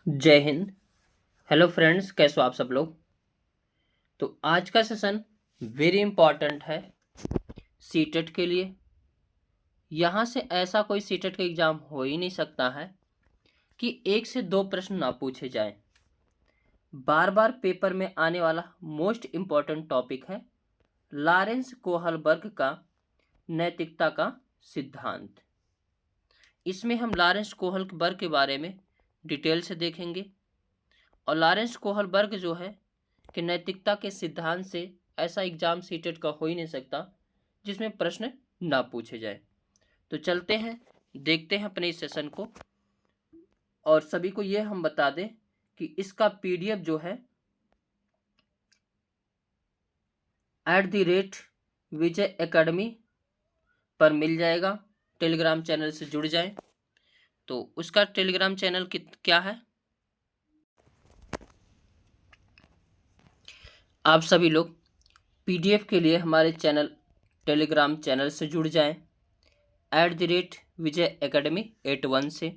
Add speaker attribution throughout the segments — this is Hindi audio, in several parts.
Speaker 1: जय हिंद। हेलो फ्रेंड्स, कैसे हो आप सब लोग। तो आज का सेशन वेरी इंपॉर्टेंट है सीटेट के लिए। यहाँ से ऐसा कोई सीटेट का एग्जाम हो ही नहीं सकता है कि एक से दो प्रश्न ना पूछे जाएं। बार बार पेपर में आने वाला मोस्ट इम्पॉर्टेंट टॉपिक है लॉरेंस कोहलबर्ग का नैतिकता का सिद्धांत। इसमें हम लॉरेंस कोहलबर्ग के बारे में डिटेल से देखेंगे और लॉरेंस कोहलबर्ग जो है कि नैतिकता के सिद्धांत से ऐसा एग्जाम सीटेट का हो ही नहीं सकता जिसमें प्रश्न ना पूछे जाए। तो चलते हैं, देखते हैं अपने इस सेशन को। और सभी को यह हम बता दें कि इसका पीडीएफ जो है @विजय एकेडमी पर मिल जाएगा। टेलीग्राम चैनल से जुड़ जाएं। तो उसका टेलीग्राम चैनल क्या है, आप सभी लोग पीडीएफ के लिए हमारे टेलीग्राम चैनल से जुड़ जाएं @विजय एकेडमी 81 से,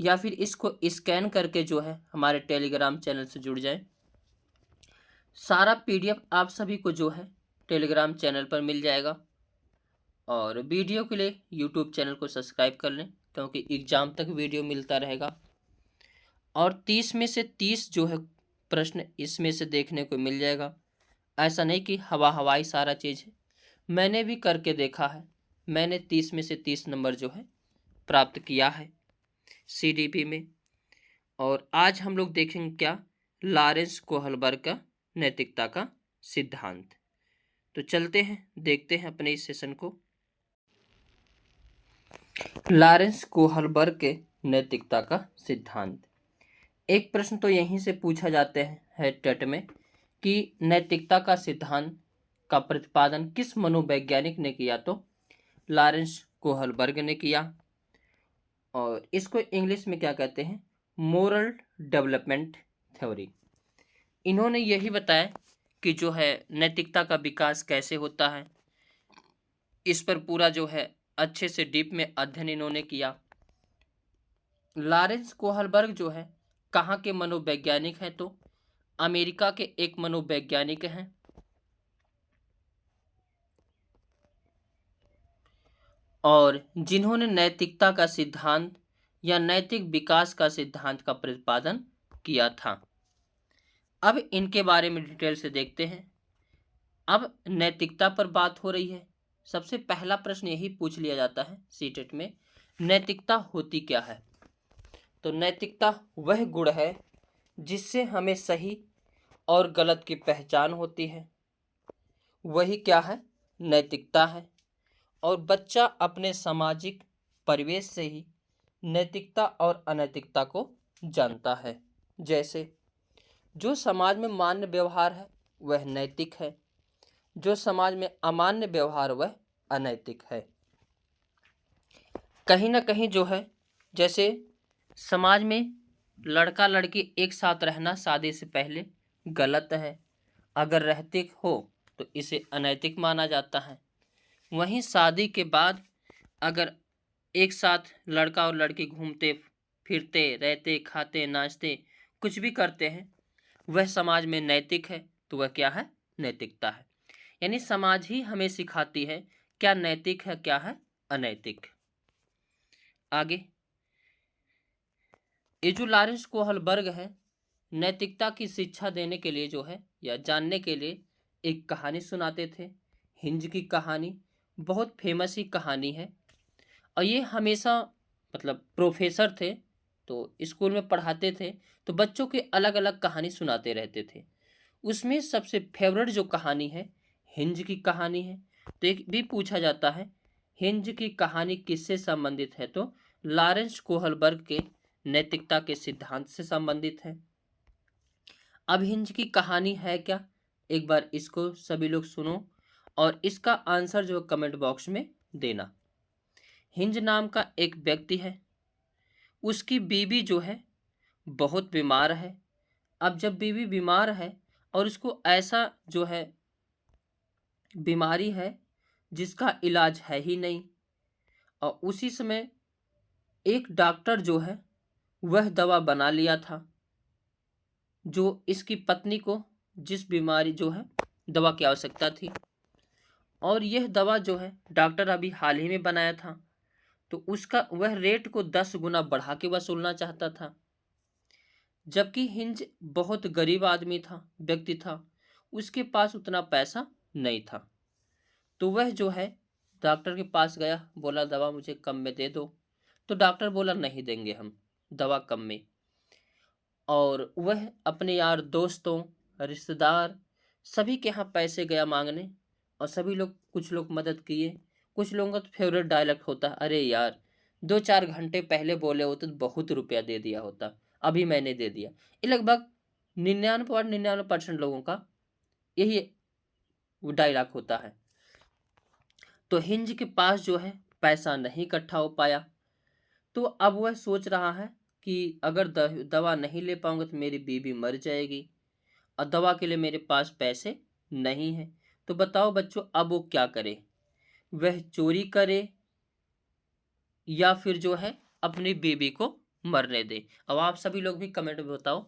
Speaker 1: या फिर इसको स्कैन करके जो है हमारे टेलीग्राम चैनल से जुड़ जाएं। सारा पीडीएफ आप सभी को जो है टेलीग्राम चैनल पर मिल जाएगा। और वीडियो के लिए यूट्यूब चैनल को सब्सक्राइब कर लें क्योंकि एग्जाम तक वीडियो मिलता रहेगा। और 30 में से 30 जो है प्रश्न इसमें से देखने को मिल जाएगा। ऐसा नहीं कि हवाई सारा चीज़ है, मैंने भी करके देखा है। मैंने 30 में से 30 नंबर जो है प्राप्त किया है सीडीपी में। और आज हम लोग देखेंगे क्या, लॉरेंस कोहलबर्ग का नैतिकता का सिद्धांत। तो चलते हैं, देखते हैं अपने इस सेशन को। लॉरेंस कोहलबर्ग के नैतिकता का सिद्धांत। एक प्रश्न तो यहीं से पूछा जाते है टेट में कि नैतिकता का सिद्धांत का प्रतिपादन किस मनोवैज्ञानिक ने किया। तो लॉरेंस कोहलबर्ग ने किया। और इसको इंग्लिश में क्या कहते हैं, मोरल डेवलपमेंट थ्योरी। इन्होंने यही बताया कि जो है नैतिकता का विकास कैसे होता है। इस पर पूरा जो है अच्छे से डीप में अध्ययन इन्होंने किया। लॉरेंस कोहलबर्ग जो है कहाँ के मनोवैज्ञानिक हैं, तो अमेरिका के एक मनोवैज्ञानिक हैं। और जिन्होंने नैतिकता का सिद्धांत या नैतिक विकास का सिद्धांत का प्रतिपादन किया था। अब इनके बारे में डिटेल से देखते हैं। अब नैतिकता पर बात हो रही है। सबसे पहला प्रश्न यही पूछ लिया जाता है सीटेट में, नैतिकता होती क्या है। तो नैतिकता वह गुण है जिससे हमें सही और गलत की पहचान होती है, वही क्या है, नैतिकता है। और बच्चा अपने सामाजिक परिवेश से ही नैतिकता और अनैतिकता को जानता है। जैसे जो समाज में मान्य व्यवहार है वह नैतिक है, जो समाज में अमान्य व्यवहार वह अनैतिक है। कहीं ना कहीं जो है, जैसे समाज में लड़का लड़की एक साथ रहना शादी से पहले गलत है, अगर रहते हो तो इसे अनैतिक माना जाता है। वहीं शादी के बाद अगर एक साथ लड़का और लड़की घूमते फिरते रहते, खाते नाचते, कुछ भी करते हैं, वह समाज में नैतिक है। तो वह क्या है, नैतिकता है। यानी समाज ही हमें सिखाती है क्या नैतिक है, क्या है अनैतिक। आगे ये जो लॉरेंस कोहलबर्ग है, नैतिकता की शिक्षा देने के लिए जो है या जानने के लिए एक कहानी सुनाते थे। हिंज की कहानी बहुत फेमस ही कहानी है। और ये हमेशा मतलब प्रोफेसर थे, तो स्कूल में पढ़ाते थे, तो बच्चों की अलग अलग कहानी सुनाते रहते थे। उसमें सबसे फेवरेट जो कहानी है हिंज की कहानी है। तो एक भी पूछा जाता है हिंज की कहानी किससे संबंधित है, तो लॉरेंस कोहलबर्ग के नैतिकता के सिद्धांत से संबंधित है। अब हिंज की कहानी है क्या, एक बार इसको सभी लोग सुनो और इसका आंसर जो कमेंट बॉक्स में देना। हिंज नाम का एक व्यक्ति है, उसकी बीवी जो है बहुत बीमार है। अब जब बीवी बीमार है और उसको ऐसा जो है बीमारी है जिसका इलाज है ही नहीं, और उसी समय एक डॉक्टर जो है वह दवा बना लिया था जो इसकी पत्नी को जिस बीमारी जो है दवा की आवश्यकता थी। और यह दवा जो है डॉक्टर अभी हाल ही में बनाया था, तो उसका वह रेट को 10 गुना बढ़ा के वसूलना चाहता था। जबकि हिंज बहुत गरीब आदमी था, व्यक्ति था, उसके पास उतना पैसा नहीं था। तो वह जो है डॉक्टर के पास गया, बोला दवा मुझे कम में दे दो। तो डॉक्टर बोला नहीं देंगे हम दवा कम में। और वह अपने यार दोस्तों, रिश्तेदार, सभी के यहाँ पैसे गया मांगने। और सभी लोग, कुछ लोग मदद किए। कुछ लोगों का तो फेवरेट डायलॉग होता, अरे यार 2-4 घंटे पहले बोले होते तो बहुत रुपया दे दिया होता, अभी मैंने दे दिया। ये लगभग 99.99% लोगों का यही डायलॉग होता है। तो हिंज के पास जो है पैसा नहीं इकट्ठा हो पाया। तो अब वह सोच रहा है कि अगर दवा नहीं ले पाऊंगा तो मेरी बीवी मर जाएगी, और दवा के लिए मेरे पास पैसे नहीं है। तो बताओ बच्चों, अब वो क्या करे? वह चोरी करे या फिर जो है अपनी बीवी को मरने दे? अब आप सभी लोग भी कमेंट में बताओ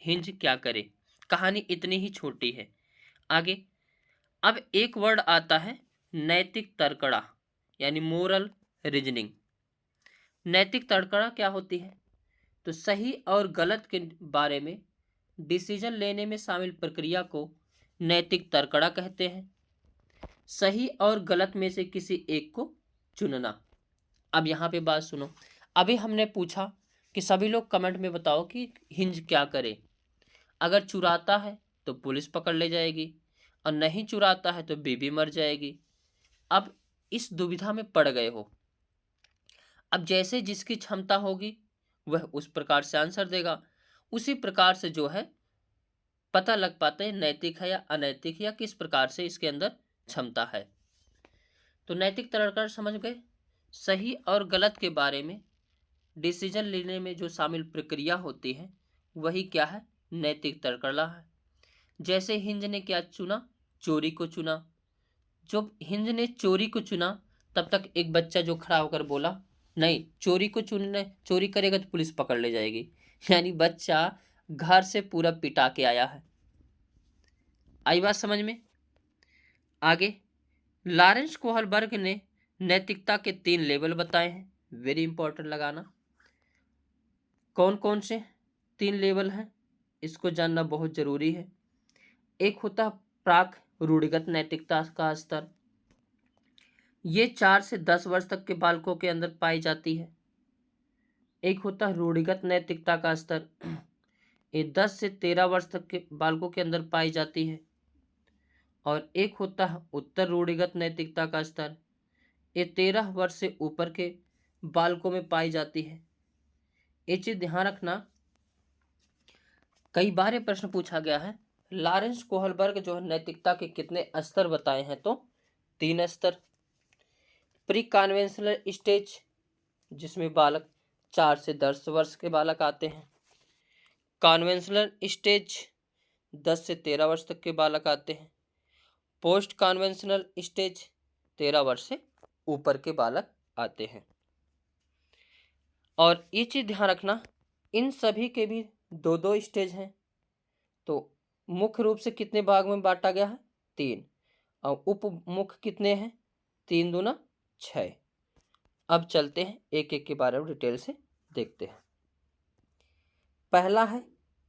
Speaker 1: हिंज क्या करे। कहानी इतनी ही छोटी है। आगे अब एक वर्ड आता है नैतिक तर्कड़ा, यानी मोरल रीजनिंग। नैतिक तर्कड़ा क्या होती है? तो सही और गलत के बारे में डिसीजन लेने में शामिल प्रक्रिया को नैतिक तर्कड़ा कहते हैं। सही और गलत में से किसी एक को चुनना। अब यहाँ पे बात सुनो। अभी हमने पूछा कि सभी लोग कमेंट में बताओ कि हिंज क्या करे। अगर चुराता है तो पुलिस पकड़ ले जाएगी, और नहीं चुराता है तो बीबी मर जाएगी। अब इस दुविधा में पड़ गए हो। अब जैसे जिसकी क्षमता होगी वह उस प्रकार से आंसर देगा। उसी प्रकार से जो है पता लग पाता है नैतिक है या अनैतिक, या किस प्रकार से इसके अंदर क्षमता है। तो नैतिक तर्क समझ गए। सही और गलत के बारे में डिसीजन लेने में जो शामिल प्रक्रिया होती है वही क्या है? नैतिक तर्कड़ा है। जैसे हिंज ने क्या चुना? चोरी को चुना। जब हिंज ने चोरी को चुना तब तक एक बच्चा जो खड़ा होकर बोला नहीं, चोरी को चुनने, चोरी करेगा तो पुलिस पकड़ ले जाएगी। यानी बच्चा घर से पूरा पिटा के आया है। आई बात समझ में? आगे लॉरेंस कोहलबर्ग ने नैतिकता के 3 लेवल बताए हैं। वेरी इंपॉर्टेंट लगाना। कौन कौन से 3 लेवल हैं इसको जानना बहुत जरूरी है। एक होता प्राक रूढ़िगत नैतिकता का स्तर। ये 4 से 10 वर्ष तक के बालकों के अंदर पाई जाती है। एक होता रूढ़िगत नैतिकता का स्तर, ये 10 से 13 वर्ष तक के बालकों के अंदर पाई जाती है। और एक होता है उत्तर रूढ़िगत नैतिकता का स्तर, ये 13 वर्ष से ऊपर के बालकों में पाई जाती है। ये चीज ध्यान रखना, कई बार ये प्रश्न पूछा गया है। लॉरेंस कोहलबर्ग जो है नैतिकता के कितने स्तर बताए हैं? तो 3 स्तर। प्री कन्वेंशनल स्टेज जिसमें बालक 4 से 10 वर्ष के बालक आते हैं। कन्वेंशनल स्टेज 10 से 13 वर्ष तक के बालक आते हैं। पोस्ट कन्वेंशनल स्टेज 13 वर्ष से ऊपर के बालक आते हैं। और ये चीज ध्यान रखना, इन सभी के भी 2-2 स्टेज हैं। तो मुख्य रूप से कितने भाग में बांटा गया है? 3। और उप मुख्य कितने हैं? 3 दूना 6। अब चलते हैं एक एक के बारे में डिटेल से देखते हैं। पहला है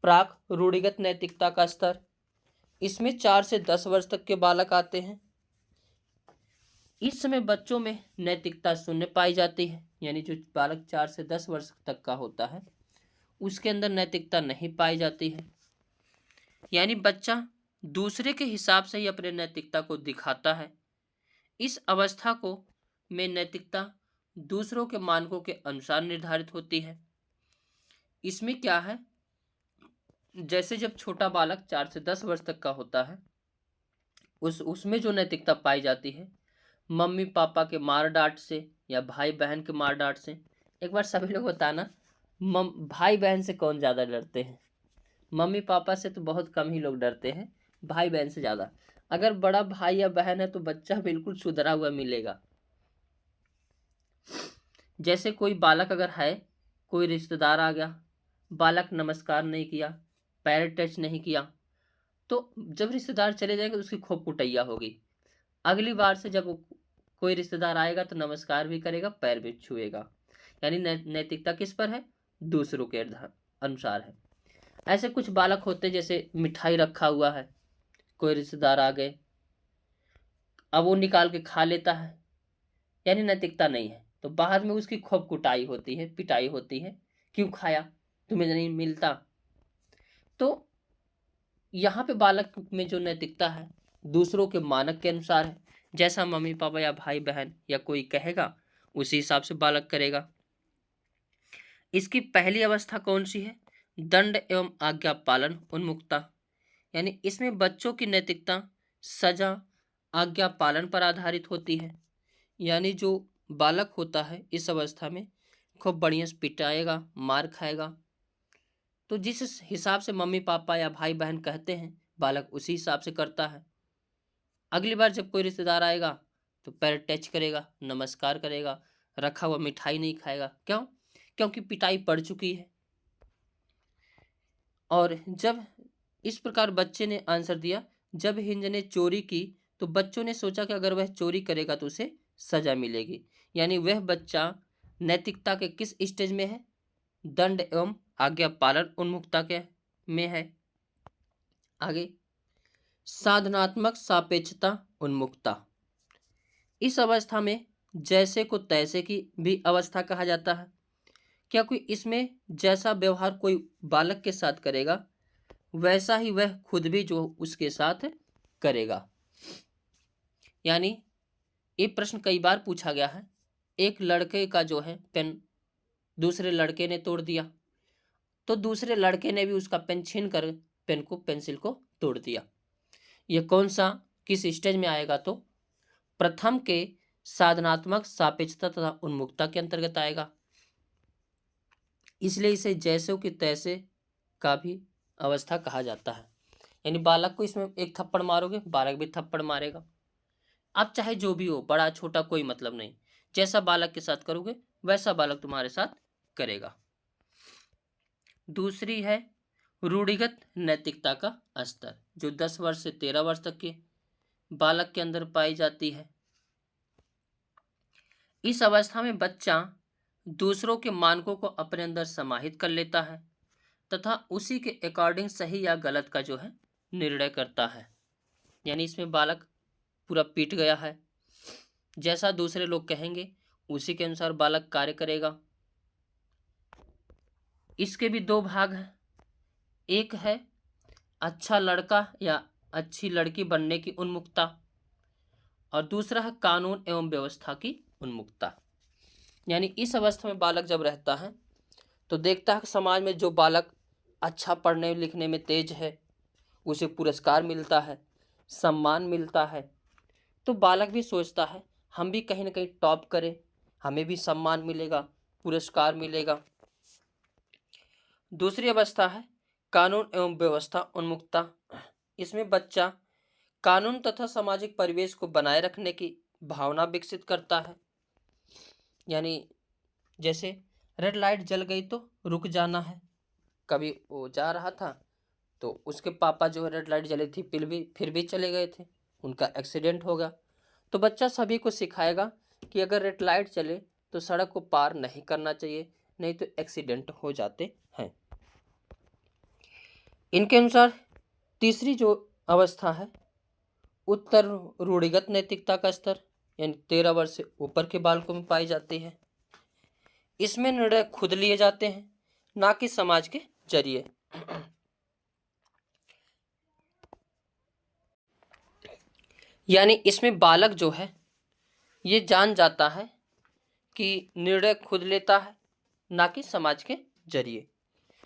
Speaker 1: प्राक रूढ़िगत नैतिकता का स्तर। इसमें 4 से 10 वर्ष तक के बालक आते हैं। इस समय बच्चों में नैतिकता शून्य पाई जाती है, यानी जो बालक 4 से 10 वर्ष तक का होता है उसके अंदर नैतिकता नहीं पाई जाती है। यानी बच्चा दूसरे के हिसाब से ही अपने नैतिकता को दिखाता है। इस अवस्था को में नैतिकता दूसरों के मानकों के अनुसार निर्धारित होती है। इसमें क्या है, जैसे जब छोटा बालक 4 से 10 वर्ष तक का होता है उसमें जो नैतिकता पाई जाती है मम्मी पापा के मार डांट से या भाई बहन के मार डांट से। एक बार सभी लोग बताना, भाई बहन से कौन ज़्यादा डरते हैं? मम्मी पापा से तो बहुत कम ही लोग डरते हैं, भाई बहन से ज़्यादा। अगर बड़ा भाई या बहन है तो बच्चा बिल्कुल सुधरा हुआ मिलेगा। जैसे कोई बालक अगर है कोई रिश्तेदार आ गया, बालक नमस्कार नहीं किया, पैर टच नहीं किया, तो जब रिश्तेदार चले जाएंगे तो उसकी खूब कुटैया होगी। अगली बार से जब कोई रिश्तेदार आएगा तो नमस्कार भी करेगा, पैर भी छुएगा। यानी नैतिकता किस पर है? दूसरों के अनुसार है। ऐसे कुछ बालक होते हैं, जैसे मिठाई रखा हुआ है, कोई रिश्तेदार आ गए, अब वो निकाल के खा लेता है, यानी नैतिकता नहीं है। तो बाद में उसकी खूब कुटाई होती है, पिटाई होती है, क्यों खाया, तुम्हें नहीं मिलता। तो यहाँ पे बालक में जो नैतिकता है दूसरों के मानक के अनुसार है। जैसा मम्मी पापा या भाई बहन या कोई कहेगा उसी हिसाब से बालक करेगा। इसकी पहली अवस्था कौन सी है? दंड एवं आज्ञा पालन उन्मुक्ता। यानी इसमें बच्चों की नैतिकता सजा आज्ञा पालन पर आधारित होती है। यानी जो बालक होता है इस अवस्था में खूब बढ़िया से पिटाएगा, मार खाएगा, तो जिस हिसाब से मम्मी पापा या भाई बहन कहते हैं बालक उसी हिसाब से करता है। अगली बार जब कोई रिश्तेदार आएगा तो पैर टच करेगा, नमस्कार करेगा, रखा हुआ मिठाई नहीं खाएगा। क्यों? क्योंकि पिटाई पड़ चुकी है। और जब इस प्रकार बच्चे ने आंसर दिया, जब हिंज ने चोरी की तो बच्चों ने सोचा कि अगर वह चोरी करेगा तो उसे सजा मिलेगी। यानी वह बच्चा नैतिकता के किस स्टेज में है? दंड एवं आज्ञा पालन उन्मुक्ता के में है। आगे साधनात्मक सापेक्षता उन्मुक्ता। इस अवस्था में जैसे को तैसे की भी अवस्था कहा जाता है। क्या कोई इसमें जैसा व्यवहार कोई बालक के साथ करेगा वैसा ही वह खुद भी जो उसके साथ करेगा। यानी ये प्रश्न कई बार पूछा गया है। एक लड़के का जो है पेन दूसरे लड़के ने तोड़ दिया, तो दूसरे लड़के ने भी उसका पेन छीन कर पेंसिल को तोड़ दिया। यह कौन सा किस स्टेज में आएगा? तो प्रथम के साधनात्मक सापेक्षता तथा उन्मुक्ता के अंतर्गत आएगा। इसलिए इसे जैसे कि तैसे का भी अवस्था कहा जाता है। यानी बालक को इसमें एक थप्पड़ मारोगे, बालक भी थप्पड़ मारेगा। अब चाहे जो भी हो, बड़ा छोटा कोई मतलब नहीं, जैसा बालक के साथ करोगे वैसा बालक तुम्हारे साथ करेगा। दूसरी है रूढ़िगत नैतिकता का स्तर, जो 10 वर्ष से 13 वर्ष तक के बालक के अंदर पाई जाती है। इस अवस्था में बच्चा दूसरों के मानकों को अपने अंदर समाहित कर लेता है तथा उसी के अकॉर्डिंग सही या गलत का जो है निर्णय करता है। यानी इसमें बालक पूरा पीट गया है, जैसा दूसरे लोग कहेंगे उसी के अनुसार बालक कार्य करेगा। इसके भी दो भाग हैं। एक है अच्छा लड़का या अच्छी लड़की बनने की उन्मुक्ता, और दूसरा है कानून एवं व्यवस्था की उन्मुक्ता। यानी इस अवस्था में बालक जब रहता है तो देखता है कि समाज में जो बालक अच्छा पढ़ने लिखने में तेज है उसे पुरस्कार मिलता है, सम्मान मिलता है, तो बालक भी सोचता है हम भी कहीं ना कहीं टॉप करें, हमें भी सम्मान मिलेगा, पुरस्कार मिलेगा। दूसरी अवस्था है कानून एवं व्यवस्था उन्मुक्ता। इसमें बच्चा कानून तथा सामाजिक परिवेश को बनाए रखने की भावना विकसित करता है। यानी जैसे रेड लाइट जल गई तो रुक जाना है। कभी वो जा रहा था तो उसके पापा जो है रेड लाइट जली थी फिर भी चले गए थे, उनका एक्सीडेंट हो गया। तो बच्चा सभी को सिखाएगा कि अगर रेड लाइट चले तो सड़क को पार नहीं करना चाहिए, नहीं तो एक्सीडेंट हो जाते हैं। इनके अनुसार तीसरी जो अवस्था है उत्तर रूढ़िगत नैतिकता का स्तर, यानी 13 वर्ष से ऊपर के बालकों में पाई जाती है। इसमें निर्णय खुद लिए जाते हैं, ना कि समाज के जरिए। यानी इसमें बालक जो है ये जान जाता है कि निर्णय खुद लेता है, ना कि समाज के जरिए,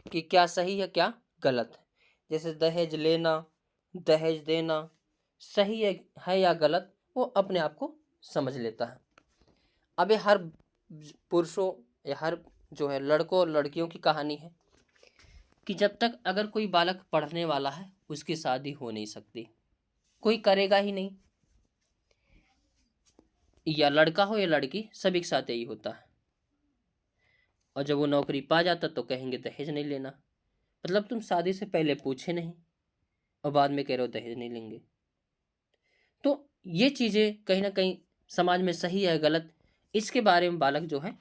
Speaker 1: कि क्या सही है क्या गलत है। जैसे दहेज लेना, दहेज देना सही है या गलत, वो अपने आप को समझ लेता है। अब ये हर पुरुषों या हर जो है लड़कों और लड़कियों की कहानी है कि जब तक अगर कोई बालक पढ़ने वाला है उसकी शादी हो नहीं सकती, कोई करेगा ही नहीं, या लड़का हो या लड़की सभी के साथ यही होता है। और जब वो नौकरी पा जाता तो कहेंगे दहेज नहीं लेना। मतलब तुम शादी से पहले पूछे नहीं और बाद में कह रहे हो दहेज नहीं लेंगे। तो ये चीज़ें कहीं ना कहीं समाज में सही है गलत, इसके बारे में बालक जो है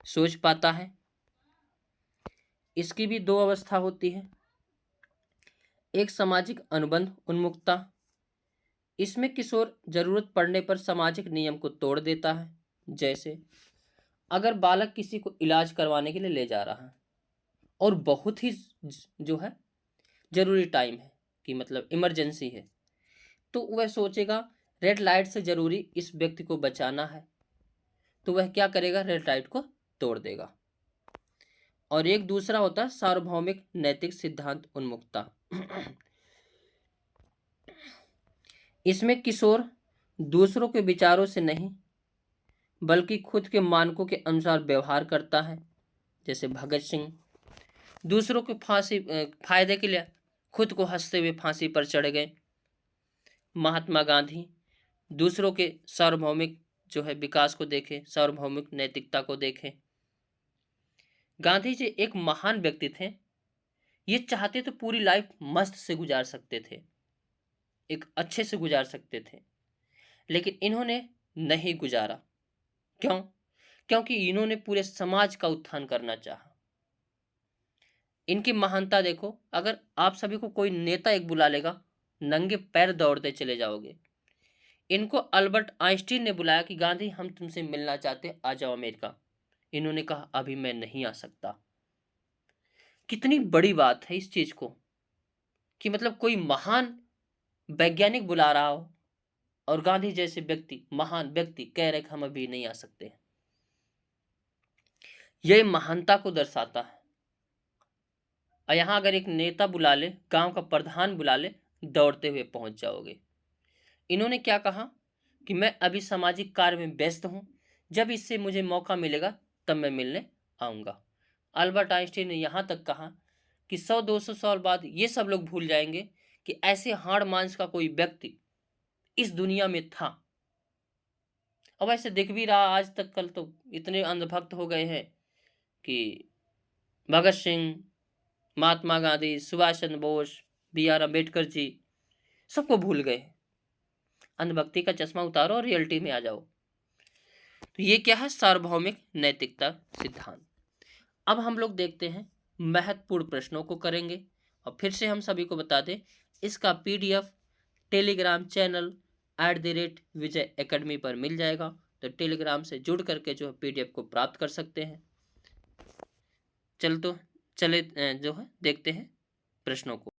Speaker 1: सोच पाता है। इसकी भी दो अवस्था होती है। एक सामाजिक अनुबंध उन्मुखता, इसमें किशोर जरूरत पड़ने पर सामाजिक नियम को तोड़ देता है। जैसे अगर बालक किसी को इलाज करवाने के लिए ले जा रहा है और बहुत ही जो है जरूरी टाइम है कि मतलब इमरजेंसी है, तो वह सोचेगा रेड लाइट से जरूरी इस व्यक्ति को बचाना है, तो वह क्या करेगा, रेड लाइट को तोड़ देगा। और एक दूसरा होता है सार्वभौमिक नैतिक सिद्धांत उन्मुखता। इसमें किशोर दूसरों के विचारों से नहीं बल्कि खुद के मानकों के अनुसार व्यवहार करता है। जैसे भगत सिंह दूसरों के फायदे के लिए खुद को हंसते हुए फांसी पर चढ़ गए। महात्मा गांधी दूसरों के सार्वभौमिक जो है विकास को देखे, सार्वभौमिक नैतिकता को देखे। गांधी जी एक महान व्यक्ति थे। ये चाहते तो पूरी लाइफ मस्त से गुजार सकते थे, एक अच्छे से गुजार सकते थे, लेकिन इन्होंने नहीं गुजारा। क्यों? क्योंकि इन्होंने पूरे समाज का उत्थान करना चाहा। इनकी महानता देखो, अगर आप सभी को कोई नेता एक बुला लेगा, नंगे पैर दौड़ते चले जाओगे। इनको अल्बर्ट आइंस्टीन ने बुलाया कि गांधी हम तुमसे मिलना चाहते, आ जाओ अमेरिका। इन्होंने कहा अभी मैं नहीं आ सकता। कितनी बड़ी बात है इस चीज को कि मतलब कोई महान वैज्ञानिक बुला रहा हो और गांधी जैसे व्यक्ति, महान व्यक्ति कह रहे कि हम अभी नहीं आ सकते। यह महानता को दर्शाता है। और यहां अगर एक नेता बुला ले, गांव का प्रधान बुला ले, दौड़ते हुए पहुंच जाओगे। इन्होंने क्या कहा कि मैं अभी सामाजिक कार्य में व्यस्त हूं, जब इससे मुझे मौका मिलेगा तब मैं मिलने आऊंगा। अल्बर्ट आइंस्टीन ने यहां तक कहा कि 100-200 साल बाद ये सब लोग भूल जाएंगे कि ऐसे हाड़ मांस का कोई व्यक्ति इस दुनिया में था। अब ऐसे दिख भी रहा आज तक, कल तो इतने अंधभक्त हो गए हैं कि भगत सिंह, महात्मा गांधी, सुभाष चंद्र बोस, B.R. अम्बेडकर जी सबको भूल गए। अंधभक्ति का चश्मा उतारो और रियलिटी में आ जाओ। तो ये क्या है, सार्वभौमिक नैतिकता सिद्धांत। अब हम लोग देखते हैं महत्वपूर्ण प्रश्नों को करेंगे। और फिर से हम सभी को बता दें, इसका PDF टेलीग्राम चैनल @विजय एकेडमी पर मिल जाएगा। तो टेलीग्राम से जुड़ करके जो है PDF को प्राप्त कर सकते हैं। चले जो है देखते हैं प्रश्नों को।